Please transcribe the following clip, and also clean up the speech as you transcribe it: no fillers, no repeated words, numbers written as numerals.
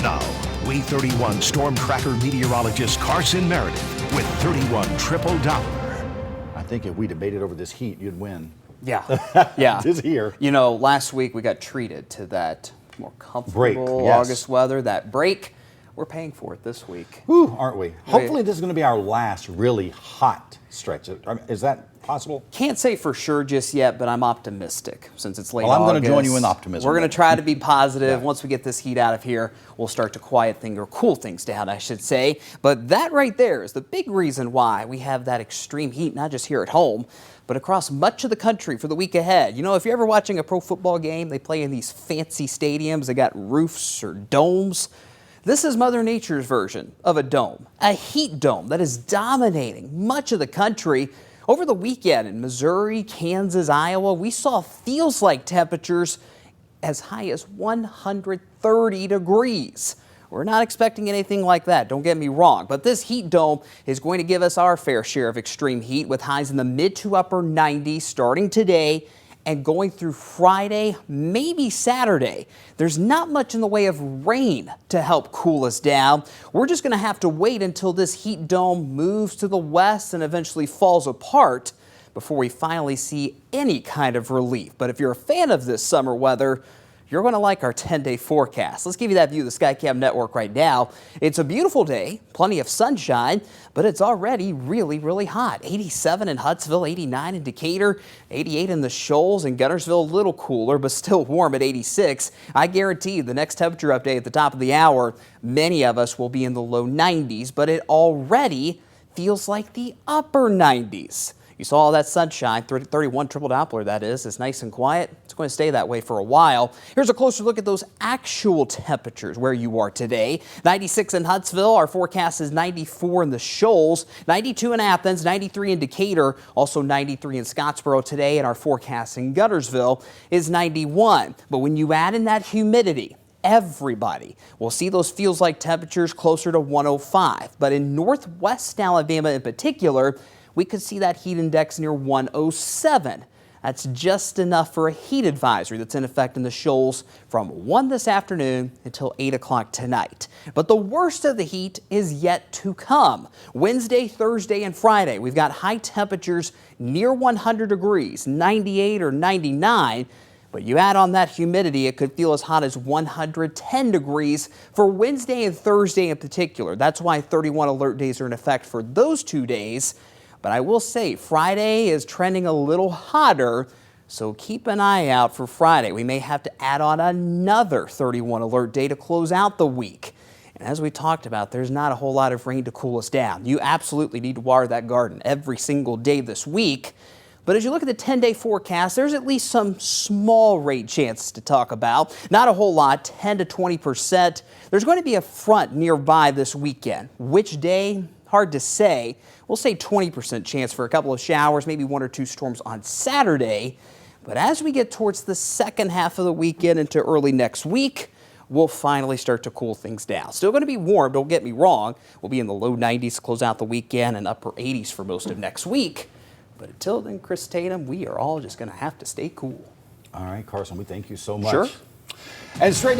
Now, Way 31 Storm Tracker meteorologist Carson Meredith with 31 Triple Dollar. I think if we debated over this heat, you'd win. Yeah, yeah. This here. You know, last week we got treated to that more comfortable break, yes. August weather, that break. We're paying for it this week. Whew, aren't we? Hopefully this is going to be our last really hot stretch. Is that possible? Can't say for sure just yet, but I'm optimistic since it's late Well, I'm August. going to join you in optimism. We're going to try to be positive. Yeah. Once we get this heat out of here, we'll start to quiet things or cool things down, I should say. But that right there is the big reason why we have that extreme heat, not just here at home, but across much of the country for the week ahead. You know, if you're ever watching a pro football game, they play in these fancy stadiums. They got roofs or domes. This is Mother Nature's version of a dome, a heat dome that is dominating much of the country. Over the weekend in Missouri, Kansas, Iowa, we saw feels-like temperatures as high as 130 degrees. We're not expecting anything like that, don't get me wrong, but this heat dome is going to give us our fair share of extreme heat with highs in the mid to upper 90s starting today and going through Friday, maybe Saturday. There's not much in the way of rain to help cool us down. We're just going to have to wait until this heat dome moves to the west and eventually falls apart before we finally see any kind of relief. But if you're a fan of this summer weather, you're going to like our 10-day forecast. Let's give you that view of the SkyCam network right now. It's a beautiful day, plenty of sunshine, but it's already really, really hot. 87 in Huntsville, 89 in Decatur, 88 in the Shoals, and Guntersville a little cooler, but still warm at 86. I guarantee you the next temperature update at the top of the hour, many of us will be in the low 90s, but it already feels like the upper 90s. You saw all that sunshine, 31 triple Doppler that is. It's nice and quiet. It's going to stay that way for a while. Here's a closer look at those actual temperatures where you are today. 96 in Huntsville. Our forecast is 94 in the Shoals, 92 in Athens, 93 in Decatur, also 93 in Scottsboro today, and our forecast in Guntersville is 91. But when you add in that humidity, everybody will see those feels-like temperatures closer to 105. But in northwest Alabama in particular, we could see that heat index near 107. That's just enough for a heat advisory that's in effect in the Shoals from 1 this afternoon until 8 o'clock tonight. But the worst of the heat is yet to come. Wednesday, Thursday, and Friday, we've got high temperatures near 100 degrees, 98 or 99. But you add on that humidity, it could feel as hot as 110 degrees for Wednesday and Thursday in particular. That's why 31 alert days are in effect for those 2 days. But I will say Friday is trending a little hotter, so keep an eye out for Friday. We may have to add on another 31 alert day to close out the week. And as we talked about, there's not a whole lot of rain to cool us down. You absolutely need to water that garden every single day this week. But as you look at the 10-day forecast, there's at least some small rate chances to talk about. Not a whole lot, 10 to 20%. There's going to be a front nearby this weekend. Which day? Hard to say. We'll say 20% chance for a couple of showers, maybe 1 or 2 storms on Saturday. But as we get towards the second half of the weekend into early next week, we'll finally start to cool things down. Still going to be warm, don't get me wrong. We'll be in the low 90s to close out the weekend and upper 80s for most of next week. But until then, Chris Tatum, we are all just going to have to stay cool. All right, Carson, we thank you so much. Sure. And straight